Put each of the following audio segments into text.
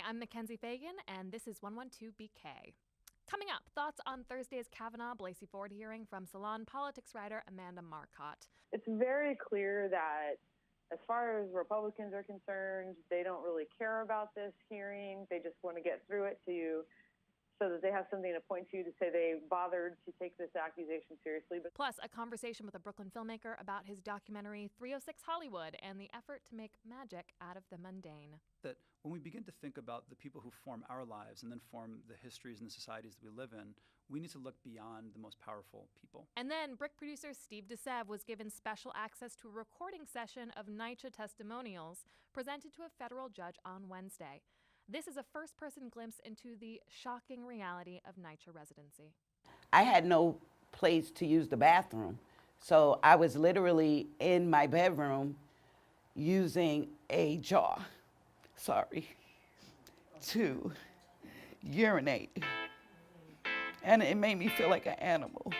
I'm MacKenzie Fegan, and this is 112BK. Coming up, thoughts on Thursday's Kavanaugh Blasey Ford hearing from Salon politics writer Amanda Marcotte. It's very clear that as far as Republicans are concerned, they don't really care about this hearing. They just want to get through it so that they have something to point to say they bothered to take this accusation seriously. Plus, a conversation with a Brooklyn filmmaker about his documentary 306 Hollywood and the effort to make magic out of the mundane. That when we begin to think about the people who form our lives and then form the histories and the societies that we live in, we need to look beyond the most powerful people. And then Brick producer Steve DeSev was given special access to a recording session of NYCHA Testimonials presented to a federal judge on Wednesday. This is a first-person glimpse into the shocking reality of NYCHA residency. I had no place to use the bathroom, so I was literally in my bedroom using a jar, to urinate. And it made me feel like an animal.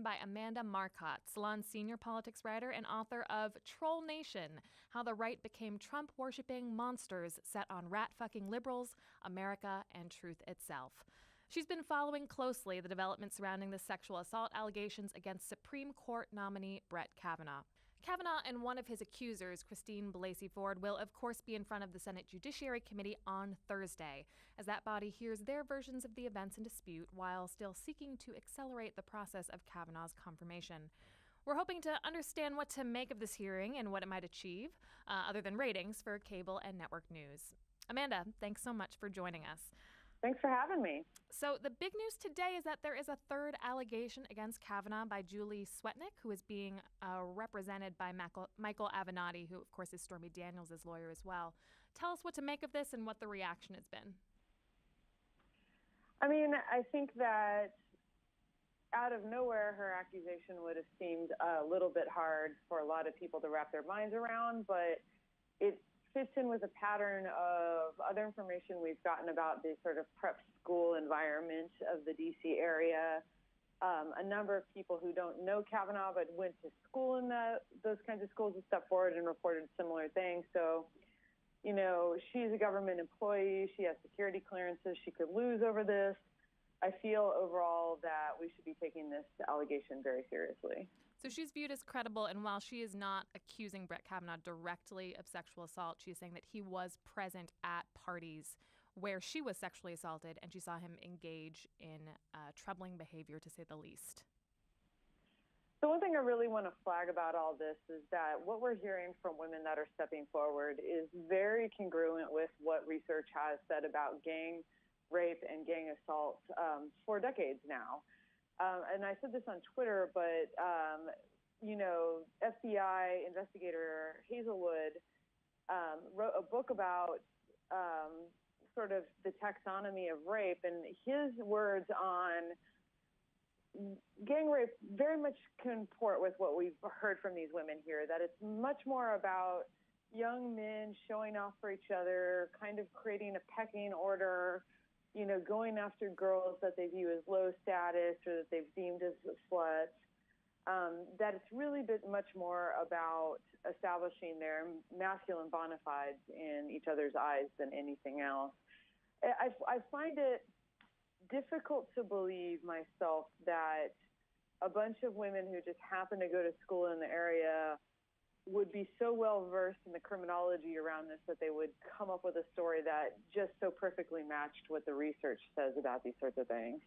By Amanda Marcotte, Salon's senior politics writer and author of Troll Nation, How the Right Became Trump-Worshipping Monsters Set on Rat-Fucking Liberals, America, and Truth Itself. She's been following closely the developments surrounding the sexual assault allegations against Supreme Court nominee Brett Kavanaugh. Kavanaugh and one of his accusers, Christine Blasey Ford, will of course be in front of the Senate Judiciary Committee on Thursday, as that body hears their versions of the events in dispute while still seeking to accelerate the process of Kavanaugh's confirmation. We're hoping to understand what to make of this hearing and what it might achieve, other than ratings for cable and network news. Amanda, thanks so much for joining us. Thanks for having me. So the big news today is that there is a third allegation against Kavanaugh by Julie Swetnick, who is being represented by Michael Avenatti, who, of course, is Stormy Daniels' lawyer as well. Tell us what to make of this and what the reaction has been. I mean, I think that out of nowhere, her accusation would have seemed a little bit hard for a lot of people to wrap their minds around, but it fits in with a pattern of other information we've gotten about the sort of prep school environment of the D.C. area. A number of people who don't know Kavanaugh but went to school in those kinds of schools have stepped forward and reported similar things. So, you know, she's a government employee. She has security clearances. She could lose over this. I feel overall that we should be taking this allegation very seriously. So she's viewed as credible, and while she is not accusing Brett Kavanaugh directly of sexual assault, she's saying that he was present at parties where she was sexually assaulted, and she saw him engage in troubling behavior, to say the least. So one thing I really want to flag about all this is that what we're hearing from women that are stepping forward is very congruent with what research has said about gang rape and gang assault for decades now. And I said this on Twitter, but, you know, FBI investigator Hazelwood wrote a book about sort of the taxonomy of rape, and his words on gang rape very much comport with what we've heard from these women here, that it's much more about young men showing off for each other, kind of creating a pecking order, you know, going after girls that they view as low status or that they've deemed as sluts, that it's really been much more about establishing their masculine bona fides in each other's eyes than anything else. I find it difficult to believe myself that a bunch of women who just happen to go to school in the area would be so well versed in the criminology around this that they would come up with a story that just so perfectly matched what the research says about these sorts of things.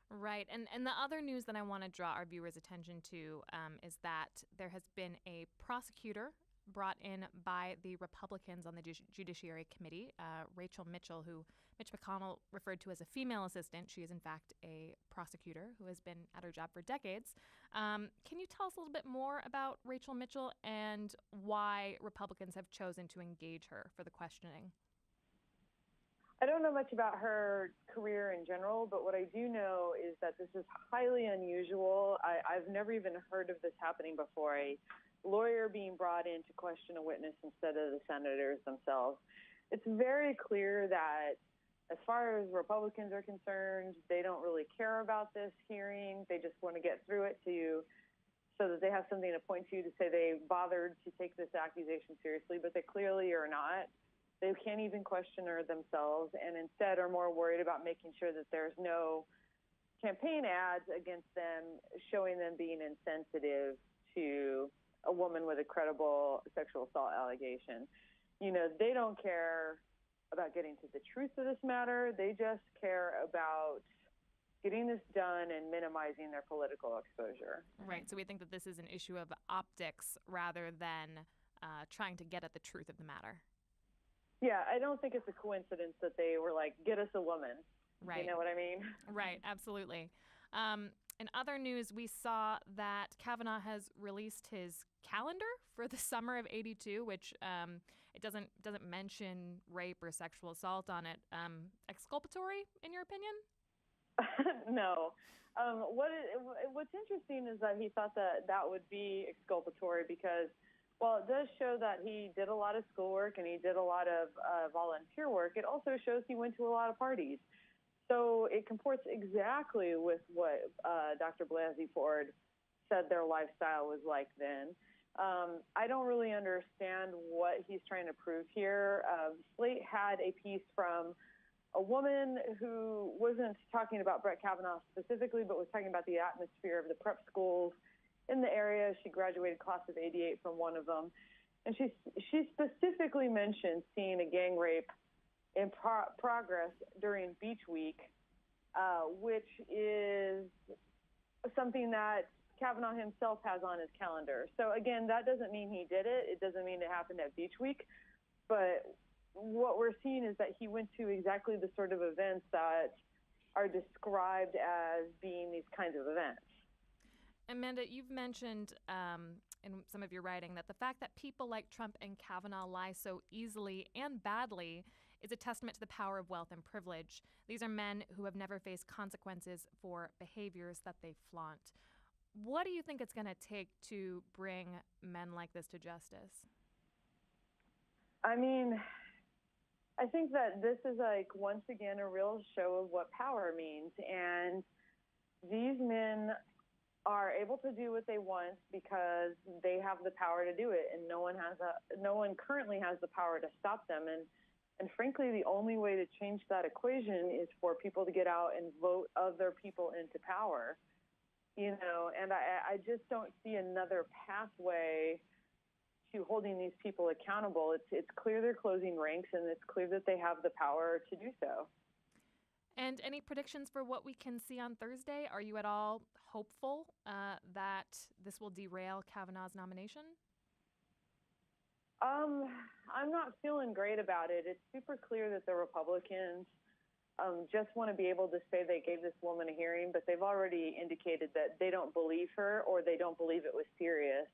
Right. And the other news that I want to draw our viewers' attention to is that there has been a prosecutor brought in by the Republicans on the Judiciary Committee, Rachel Mitchell, who Mitch McConnell referred to as a female assistant. She is, in fact, a prosecutor who has been at her job for decades. Can you tell us a little bit more about Rachel Mitchell and why Republicans have chosen to engage her for the questioning? I don't know much about her career in general, but what I do know is that this is highly unusual. I've never even heard of this happening before, a lawyer being brought in to question a witness instead of the senators themselves. It's very clear that as far as Republicans are concerned, they don't really care about this hearing. They just want to get through it so that they have something to point to say they bothered to take this accusation seriously, but they clearly are not. They can't even question her themselves, and instead are more worried about making sure that there's no campaign ads against them, showing them being insensitive to a woman with a credible sexual assault allegation. You know, they don't care about getting to the truth of this matter. They just care about getting this done and minimizing their political exposure. Right. So we think that this is an issue of optics rather than trying to get at the truth of the matter. Yeah, I don't think it's a coincidence that they were like, get us a woman. Right. You know what I mean? Right, absolutely. In other news, we saw that Kavanaugh has released his calendar for the summer of '82, which it doesn't mention rape or sexual assault on it. Exculpatory, in your opinion? No. What's interesting is that he thought that would be exculpatory because, while it does show that he did a lot of schoolwork and he did a lot of volunteer work, it also shows he went to a lot of parties. So it comports exactly with what Dr. Blasey Ford said their lifestyle was like then. I don't really understand what he's trying to prove here. Slate had a piece from a woman who wasn't talking about Brett Kavanaugh specifically, but was talking about the atmosphere of the prep schools in the area. She graduated class of '88 from one of them. And she specifically mentioned seeing a gang rape in progress during Beach Week, which is something that Kavanaugh himself has on his calendar. So again, that doesn't mean he did it. It doesn't mean it happened at Beach Week. But what we're seeing is that he went to exactly the sort of events that are described as being these kinds of events. Amanda, you've mentioned in some of your writing that the fact that people like Trump and Kavanaugh lie so easily and badly is a testament to the power of wealth and privilege. These are men who have never faced consequences for behaviors that they flaunt. What do you think it's going to take to bring men like this to justice? I mean, I think that this is like, once again, a real show of what power means. And these men are able to do what they want because they have the power to do it, and no one currently has the power to stop them. And frankly, the only way to change that equation is for people to get out and vote other people into power. You know, and I just don't see another pathway to holding these people accountable. It's clear they're closing ranks, and it's clear that they have the power to do so. And any predictions for what we can see on Thursday? Are you at all hopeful that this will derail Kavanaugh's nomination? I'm not feeling great about it. It's super clear that the Republicans just want to be able to say they gave this woman a hearing, but they've already indicated that they don't believe her or they don't believe it was serious.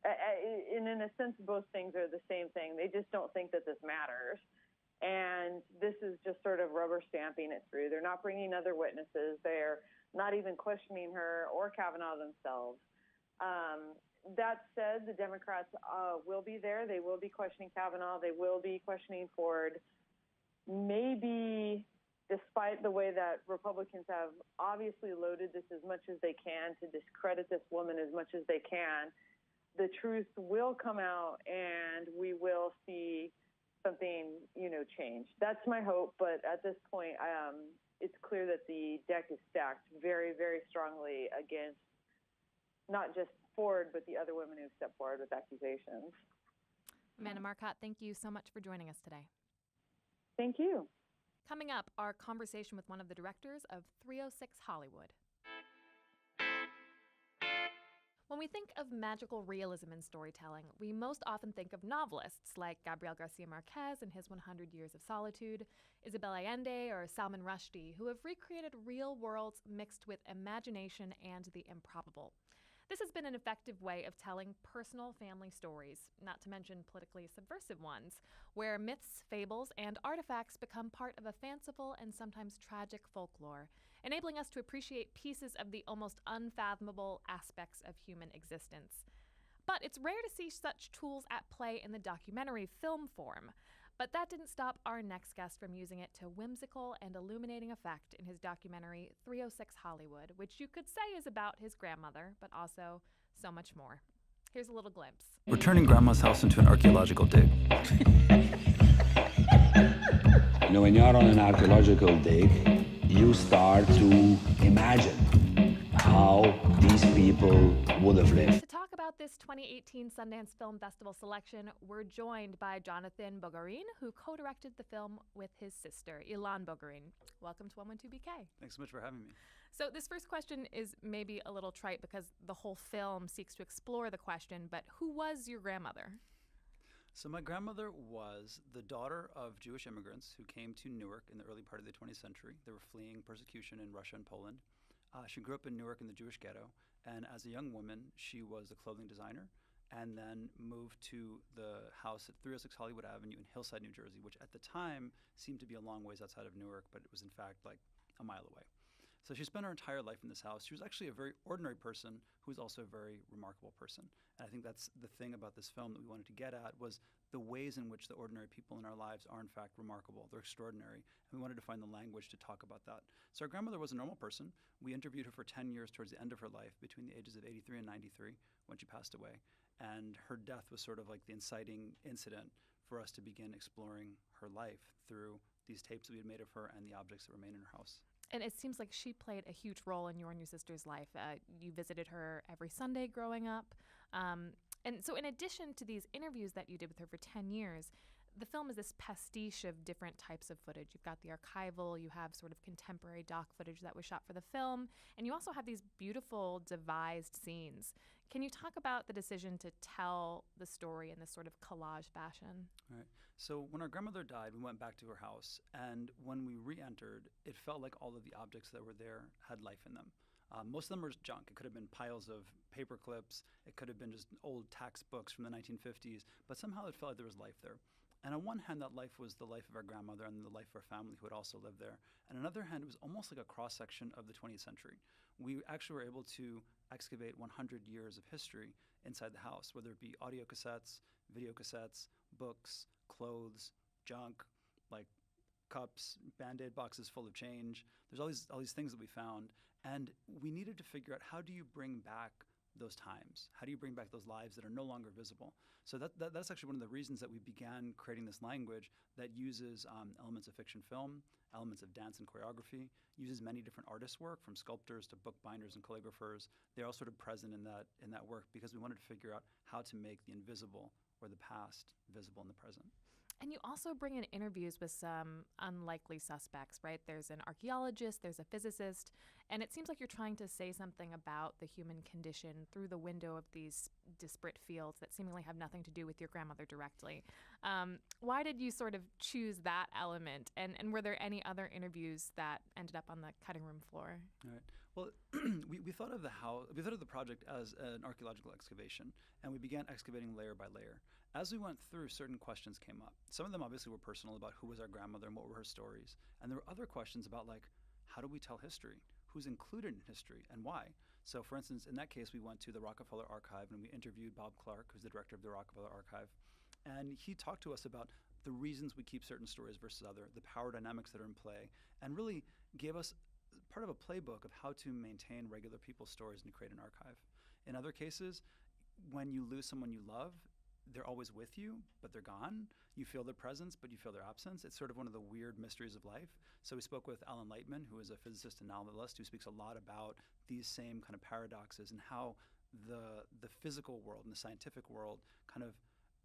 And in a sense, both things are the same thing. They just don't think that this matters. And this is just sort of rubber stamping it through. They're not bringing other witnesses. They're not even questioning her or Kavanaugh themselves. That said, the Democrats will be there. They will be questioning Kavanaugh. They will be questioning Ford. Maybe, despite the way that Republicans have obviously loaded this as much as they can to discredit this woman as much as they can, the truth will come out and we will see something, change. That's my hope. But at this point, it's clear that the deck is stacked very, very strongly against not just Ford, but the other women who stepped forward with accusations. Amanda Marcotte, thank you so much for joining us today. Thank you. Coming up, our conversation with one of the directors of 306 Hollywood. When we think of magical realism in storytelling, we most often think of novelists like Gabriel Garcia Marquez and his 100 Years of Solitude, Isabel Allende or Salman Rushdie, who have recreated real worlds mixed with imagination and the improbable. This has been an effective way of telling personal family stories, not to mention politically subversive ones, where myths, fables, and artifacts become part of a fanciful and sometimes tragic folklore, enabling us to appreciate pieces of the almost unfathomable aspects of human existence. But it's rare to see such tools at play in the documentary film form. But that didn't stop our next guest from using it to whimsical and illuminating effect in his documentary 306 Hollywood, which you could say is about his grandmother, but also so much more. Here's a little glimpse. We're turning Grandma's house into an archaeological dig. When you're on an archaeological dig, you start to imagine how these people would have lived. To talk about this 2018 Sundance Film Festival selection, we're joined by Jonathan Bogarin, who co-directed the film with his sister, Ilan Bogarin. Welcome to 112BK. Thanks so much for having me. So this first question is maybe a little trite because the whole film seeks to explore the question, but who was your grandmother? So my grandmother was the daughter of Jewish immigrants who came to Newark in the early part of the 20th century. They were fleeing persecution in Russia and Poland. She grew up in Newark in the Jewish ghetto, and as a young woman, she was a clothing designer and then moved to the house at 306 Hollywood Avenue in Hillside, New Jersey, which at the time seemed to be a long ways outside of Newark, but it was in fact like a mile away. So she spent her entire life in this house. She was actually a very ordinary person who was also a very remarkable person. And I think that's the thing about this film that we wanted to get at was the ways in which the ordinary people in our lives are in fact remarkable. They're extraordinary. And we wanted to find the language to talk about that. So our grandmother was a normal person. We interviewed her for 10 years towards the end of her life, between the ages of 83 and 93, when she passed away. And her death was sort of like the inciting incident for us to begin exploring her life through these tapes that we had made of her and the objects that remain in her house. And it seems like she played a huge role in your and your sister's life. You visited her every Sunday growing up. And so in addition to these interviews that you did with her for 10 years, the film is this pastiche of different types of footage. You've got the archival, you have sort of contemporary doc footage that was shot for the film, and you also have these beautiful devised scenes. Can you talk about the decision to tell the story in this sort of collage fashion? Right. So when our grandmother died, we went back to her house, and when we re-entered, it felt like all of the objects that were there had life in them. Most of them were junk. It could have been piles of paper clips. It could have been just old tax books from the 1950s, but somehow it felt like there was life there. And on one hand, that life was the life of our grandmother and the life of our family who had also lived there. And on the other hand, it was almost like a cross-section of the 20th century. We actually were able to excavate 100 years of history inside the house, whether it be audio cassettes, video cassettes, books, clothes, junk, like cups, Band-Aid boxes full of change. There's all these things that we found. And we needed to figure out, how do you bring back those times? How do you bring back those lives that are no longer visible? So that's actually one of the reasons that we began creating this language that uses elements of fiction film, elements of dance and choreography, uses many different artists' work, from sculptors to bookbinders and calligraphers. They're all sort of present in that work because we wanted to figure out how to make the invisible or the past visible in the present. And you also bring in interviews with some unlikely suspects, right? There's an archaeologist, there's a physicist, and it seems like you're trying to say something about the human condition through the window of these disparate fields that seemingly have nothing to do with your grandmother directly. Why did you sort of choose that element? And were there any other interviews that ended up on the cutting room floor? All right. Well, we thought of the project as an archaeological excavation, and we began excavating layer by layer. As we went through, certain questions came up. Some of them obviously were personal, about who was our grandmother and what were her stories. And there were other questions about, like, how do we tell history? Who's included in history and why? So for instance, in that case, we went to the Rockefeller Archive and we interviewed Bob Clark, who's the director of the Rockefeller Archive. And he talked to us about the reasons we keep certain stories versus other, the power dynamics that are in play, and really gave us part of a playbook of how to maintain regular people's stories and to create an archive. In other cases, when you lose someone you love, they're always with you, but they're gone. You feel their presence, but you feel their absence. It's sort of one of the weird mysteries of life. So we spoke with Alan Lightman, who is a physicist and novelist, who speaks a lot about these same kind of paradoxes and how the physical world and the scientific world kind of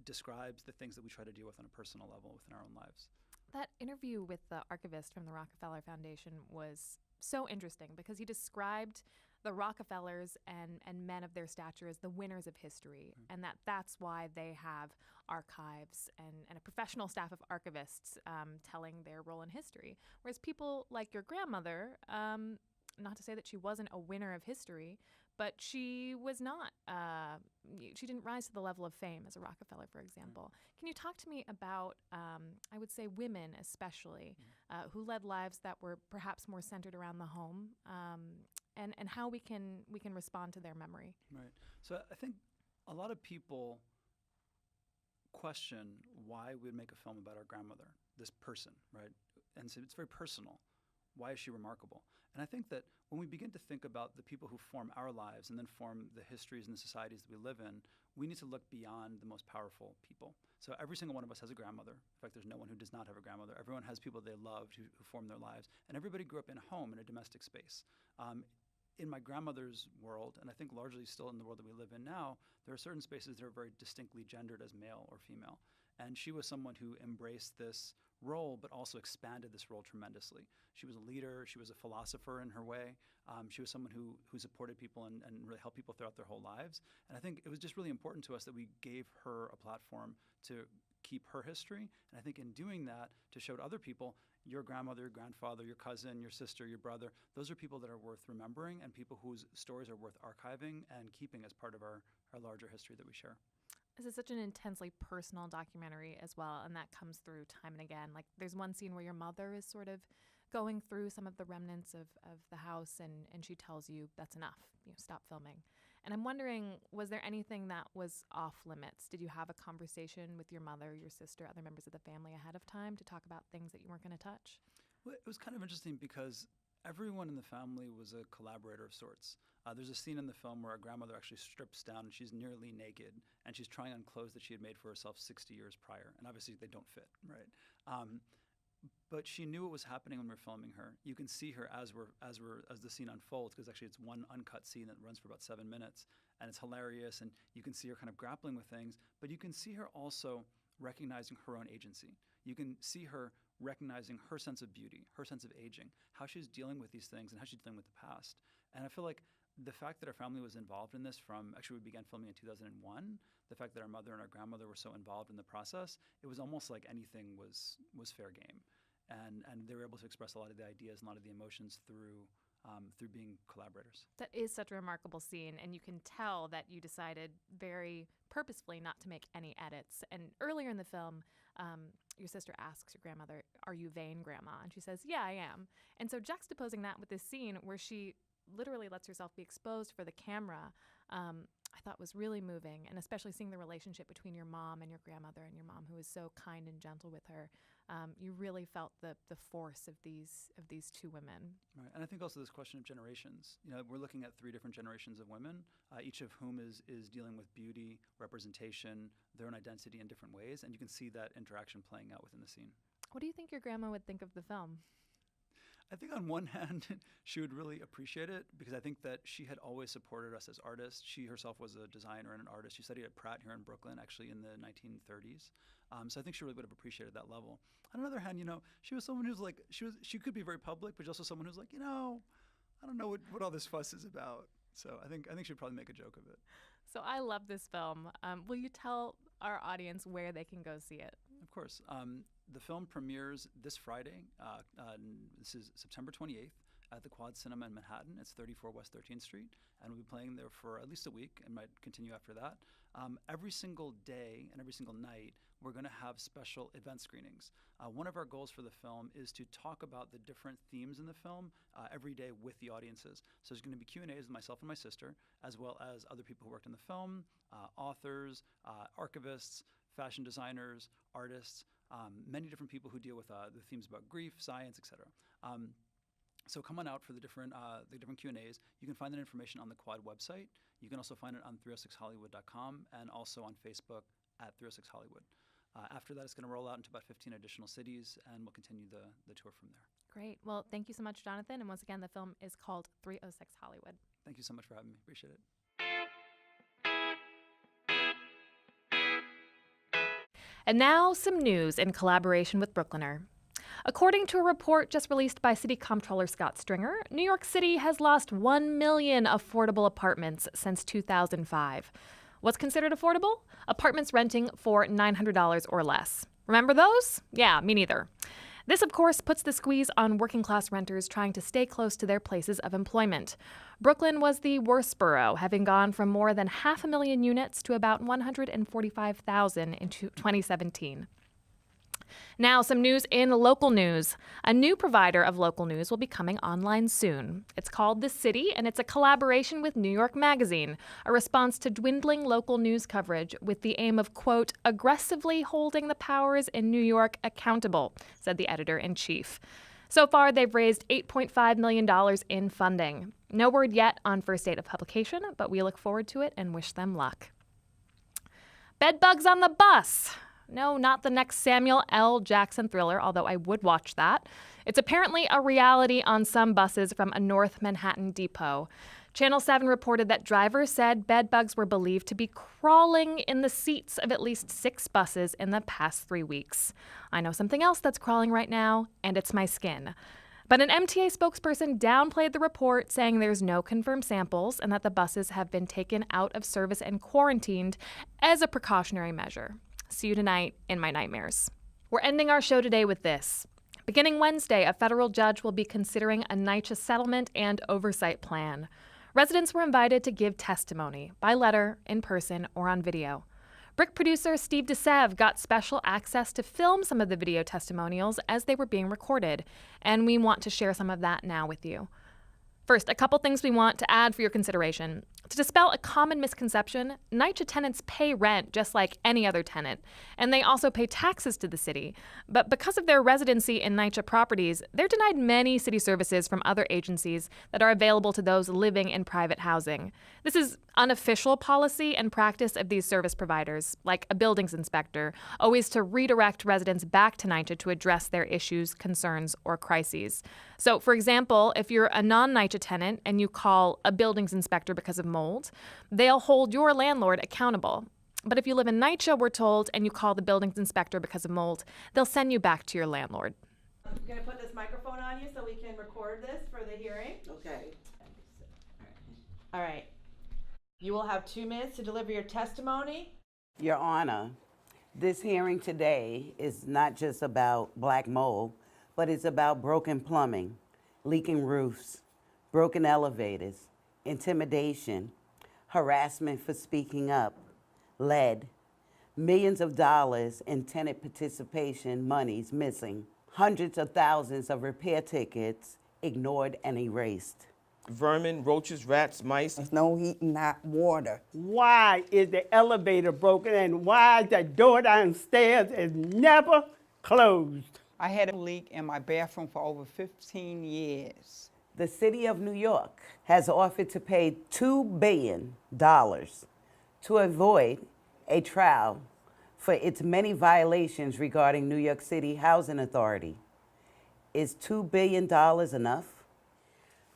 describes the things that we try to deal with on a personal level within our own lives. That interview with the archivist from the Rockefeller Foundation was so interesting because he described the Rockefellers and men of their stature as the winners of history, and that's why they have archives and a professional staff of archivists telling their role in history. Whereas people like your grandmother, not to say that she wasn't a winner of history, but she was not, she didn't rise to the level of fame as a Rockefeller, for example. Can you talk to me about, I would say women especially, who led lives that were perhaps more centered around the home, and how we can respond to their memory? Right. So I think a lot of people question why we'd make a film about our grandmother, this person, right? And so it's very personal. Why is she remarkable? And I think that when we begin to think about the people who form our lives and then form the histories and the societies that we live in, we need to look beyond the most powerful people. So every single one of us has a grandmother. In fact, there's no one who does not have a grandmother. Everyone has people they loved who formed their lives. And everybody grew up in a home, in a domestic space. In my grandmother's world, and I think largely still in the world that we live in now, there are certain spaces that are very distinctly gendered as male or female. And she was someone who embraced this role, but also expanded this role tremendously. She was a leader. She was a philosopher in her way. She was someone who supported people and really helped people throughout their whole lives. And I think it was just really important to us that we gave her a platform to keep her history. And I think in doing that, to show to other people, your grandmother, your grandfather, your cousin, your sister, your brother, those are people that are worth remembering and people whose stories are worth archiving and keeping as part of our larger history that we share. This is such an intensely personal documentary as well, and that comes through time and again. Like, there's one scene where your mother is sort of going through some of the remnants of the house, and she tells you, that's enough, stop filming. And I'm wondering, was there anything that was off limits? Did you have a conversation with your mother, your sister, other members of the family ahead of time to talk about things that you weren't going to touch? Well, it was kind of interesting because everyone in the family was a collaborator of sorts. There's a scene in the film where our grandmother actually strips down and she's nearly naked and she's trying on clothes that she had made for herself 60 years prior. And obviously they don't fit, right? But she knew what was happening when we were filming her. You can see her as the scene unfolds, because actually it's one uncut scene that runs for about 7 minutes, and it's hilarious, and you can see her kind of grappling with things, but you can see her also recognizing her own agency. You can see her recognizing her sense of beauty, her sense of aging, how she's dealing with these things and how she's dealing with the past. And I feel like the fact that our family was involved in this actually we began filming in 2001, the fact that our mother and our grandmother were so involved in the process, it was almost like anything was fair game. And they were able to express a lot of the ideas and a lot of the emotions through being collaborators. That is such a remarkable scene, and you can tell that you decided very purposefully not to make any edits. And earlier in the film, your sister asks your grandmother, "Are you vain, Grandma?" And she says, "Yeah, I am." And so juxtaposing that with this scene where she literally lets herself be exposed for the camera, I thought was really moving, and especially seeing the relationship between your mom and your grandmother, and your mom who was so kind and gentle with her. You really felt the force of these two women. Right, and I think also this question of generations. We're looking at 3 different generations of women, each of whom is dealing with beauty, representation, their own identity in different ways, and you can see that interaction playing out within the scene. What do you think your grandma would think of the film? I think on one hand, she would really appreciate it because I think that she had always supported us as artists. She herself was a designer and an artist. She studied at Pratt here in Brooklyn, actually in the 1930s. So I think she really would have appreciated that level. On the other hand, she was someone who's like, she could be very public, but she's also someone who's like, I don't know what all this fuss is about. So I think she'd probably make a joke of it. So I love this film. Will you tell our audience where they can go see it? Of course. The film premieres this Friday. This is September 28th at the Quad Cinema in Manhattan. It's 34 West 13th Street, and we'll be playing there for at least a week and might continue after that. Every single day and every single night, we're going to have special event screenings. One of our goals for the film is to talk about the different themes in the film every day with the audiences. So there's going to be Q&As with myself and my sister, as well as other people who worked in the film, authors, archivists, fashion designers, artists, many different people who deal with the themes about grief, science, etc. So come on out for the different Q&As. You can find that information on the Quad website. You can also find it on 306hollywood.com and also on Facebook at 306 Hollywood. After that, it's going to roll out into about 15 additional cities, and we'll continue the tour from there. Great. Well, thank you so much, Jonathan. And once again, the film is called 306 Hollywood. Thank you so much for having me. Appreciate it. And now some news in collaboration with Brooklyner. According to a report just released by City Comptroller Scott Stringer, New York City has lost 1 million affordable apartments since 2005. What's considered affordable? Apartments renting for $900 or less. Remember those? Yeah, me neither. This, of course, puts the squeeze on working-class renters trying to stay close to their places of employment. Brooklyn was the worst borough, having gone from more than 500,000 units to about 145,000 in 2017. Now, some news in local news. A new provider of local news will be coming online soon. It's called The City, and it's a collaboration with New York Magazine, a response to dwindling local news coverage with the aim of, quote, aggressively holding the powers in New York accountable, said the editor-in-chief. So far, they've raised $8.5 million in funding. No word yet on first date of publication, but we look forward to it and wish them luck. Bedbugs on the bus. No, not the next Samuel L. Jackson thriller, although I would watch that. It's apparently a reality on some buses from a North Manhattan depot. Channel 7 reported that drivers said bedbugs were believed to be crawling in the seats of at least 6 buses in the past 3 weeks. I know something else that's crawling right now, and it's my skin. But an MTA spokesperson downplayed the report, saying there's no confirmed samples and that the buses have been taken out of service and quarantined as a precautionary measure. See you tonight in my nightmares. We're ending our show today with this. Beginning Wednesday, a federal judge will be considering a NYCHA settlement and oversight plan. Residents were invited to give testimony by letter, in person, or on video. Brick producer Steve DeSev got special access to film some of the video testimonials as they were being recorded, and we want to share some of that now with you. First, a couple things we want to add for your consideration. To dispel a common misconception, NYCHA tenants pay rent just like any other tenant, and they also pay taxes to the city. But because of their residency in NYCHA properties, they're denied many city services from other agencies that are available to those living in private housing. This is unofficial policy and practice of these service providers, like a buildings inspector, always to redirect residents back to NYCHA to address their issues, concerns, or crises. So, for example, if you're a non-NYCHA tenant and you call a buildings inspector because of mold, they'll hold your landlord accountable. But if you live in NYCHA, we're told, and you call the buildings inspector because of mold, they'll send you back to your landlord. I'm going to put this microphone on you so we can record this for the hearing. Okay. All right. You will have 2 minutes to deliver your testimony. Your Honor, this hearing today is not just about black mold, but it's about broken plumbing, leaking roofs, broken elevators, intimidation, harassment for speaking up, lead, millions of dollars in tenant participation monies missing, hundreds of thousands of repair tickets ignored and erased. Vermin, roaches, rats, mice. There's no heat and hot water. Why is the elevator broken and why the door downstairs is never closed? I had a leak in my bathroom for over 15 years. The city of New York has offered to pay $2 billion to avoid a trial for its many violations regarding New York City Housing Authority. Is $2 billion enough?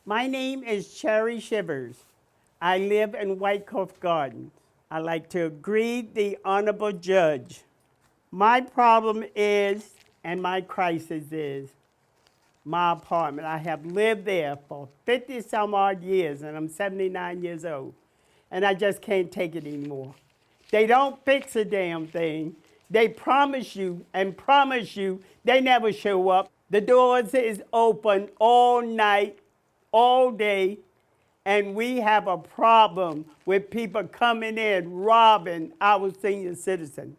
My name is Cherry Shivers. I live in White Cove Gardens. I'd like to greet the honorable judge. My problem is, and my crisis is, my apartment. I have lived there for 50 some odd years, and I'm 79 years old, and I just can't take it anymore. They don't fix a damn thing. They promise you and promise you, they never show up. The doors is open all night, all day, and we have a problem with people coming in robbing our senior citizens.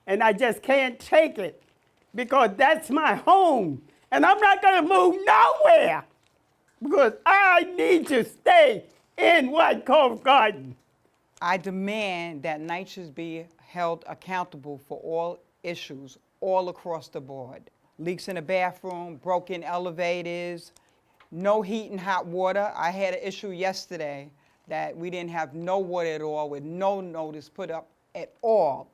And I just can't take it because that's my home. And I'm not gonna move nowhere because I need to stay in White Cove Garden. I demand that NYCHA be held accountable for all issues all across the board. Leaks in the bathroom, broken elevators, no heat and hot water. I had an issue yesterday that we didn't have no water at all with no notice put up at all.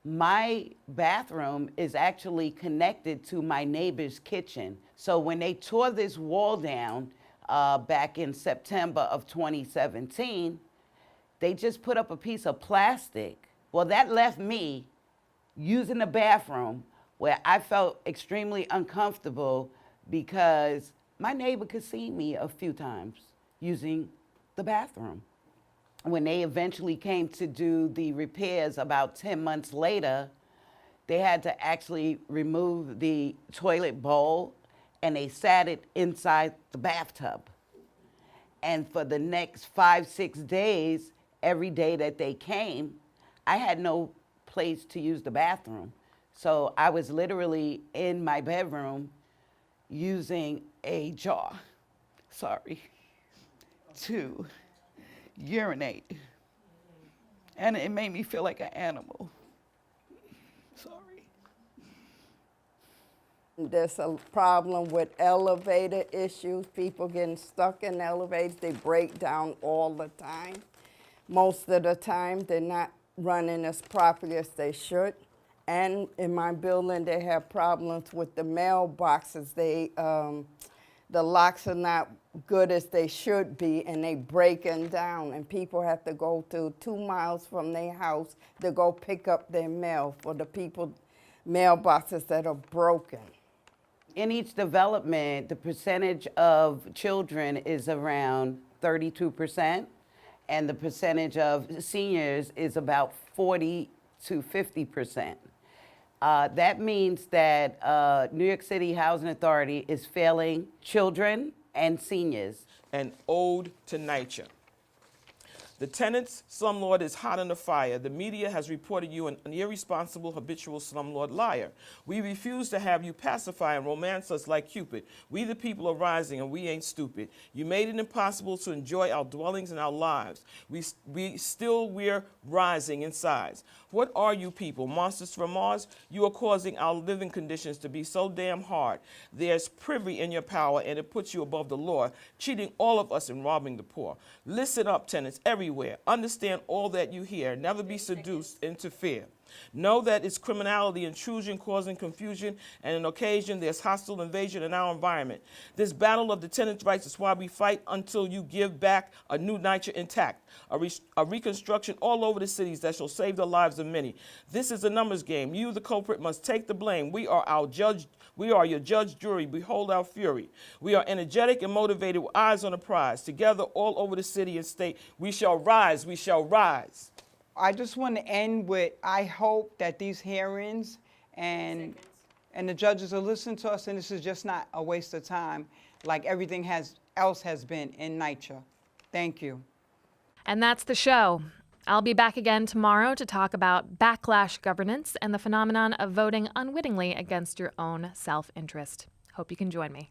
My bathroom is actually connected to my neighbor's kitchen. So when they tore this wall down back in September of 2017, they just put up a piece of plastic. Well, that left me using the bathroom where I felt extremely uncomfortable because my neighbor could see me a few times using the bathroom. When they eventually came to do the repairs about 10 months later, they had to actually remove the toilet bowl and they sat it inside the bathtub. And for the next 5-6 days, every day that they came, I had no place to use the bathroom. So I was literally in my bedroom using a jar, to urinate. And it made me feel like an animal. Sorry. There's a problem with elevator issues, people getting stuck in elevators. They break down all the time. Most of the time, they're not running as properly as they should. And in my building, they have problems with the mailboxes. The locks are not good as they should be, and they breaking down. And people have to go to 2 miles from their house to go pick up their mail for the people mailboxes that are broken. In each development, the percentage of children is around 32%, and the percentage of seniors is about 40 to 50%. That means that New York City Housing Authority is failing children and seniors. An ode to NYCHA. The Tenants slumlord is hot on the fire. The media has reported you an irresponsible, habitual slumlord liar. We refuse to have you pacify and romance us like Cupid. We the people are rising and we ain't stupid. You made it impossible to enjoy our dwellings and our lives. We're rising in size. What are you people, monsters from Mars? You are causing our living conditions to be so damn hard. There's privy in your power and it puts you above the law, cheating all of us and robbing the poor. Listen up, tenants, everywhere. Understand all that you hear. Never be seduced into fear. Know that it's criminality, intrusion, causing confusion, and an occasion there's hostile invasion in our environment. This battle of the tenants' rights is why we fight until you give back a new NYCHA intact, a reconstruction all over the cities that shall save the lives of many. This is a numbers game. You, the culprit, must take the blame. We are your judge, jury. Behold our fury. We are energetic and motivated with eyes on the prize. Together all over the city and state, we shall rise, we shall rise. I just want to end with, I hope that these hearings and the judges will listen to us, and this is just not a waste of time like everything else has been in NYCHA. Thank you. And that's the show. I'll be back again tomorrow to talk about backlash governance and the phenomenon of voting unwittingly against your own self-interest. Hope you can join me.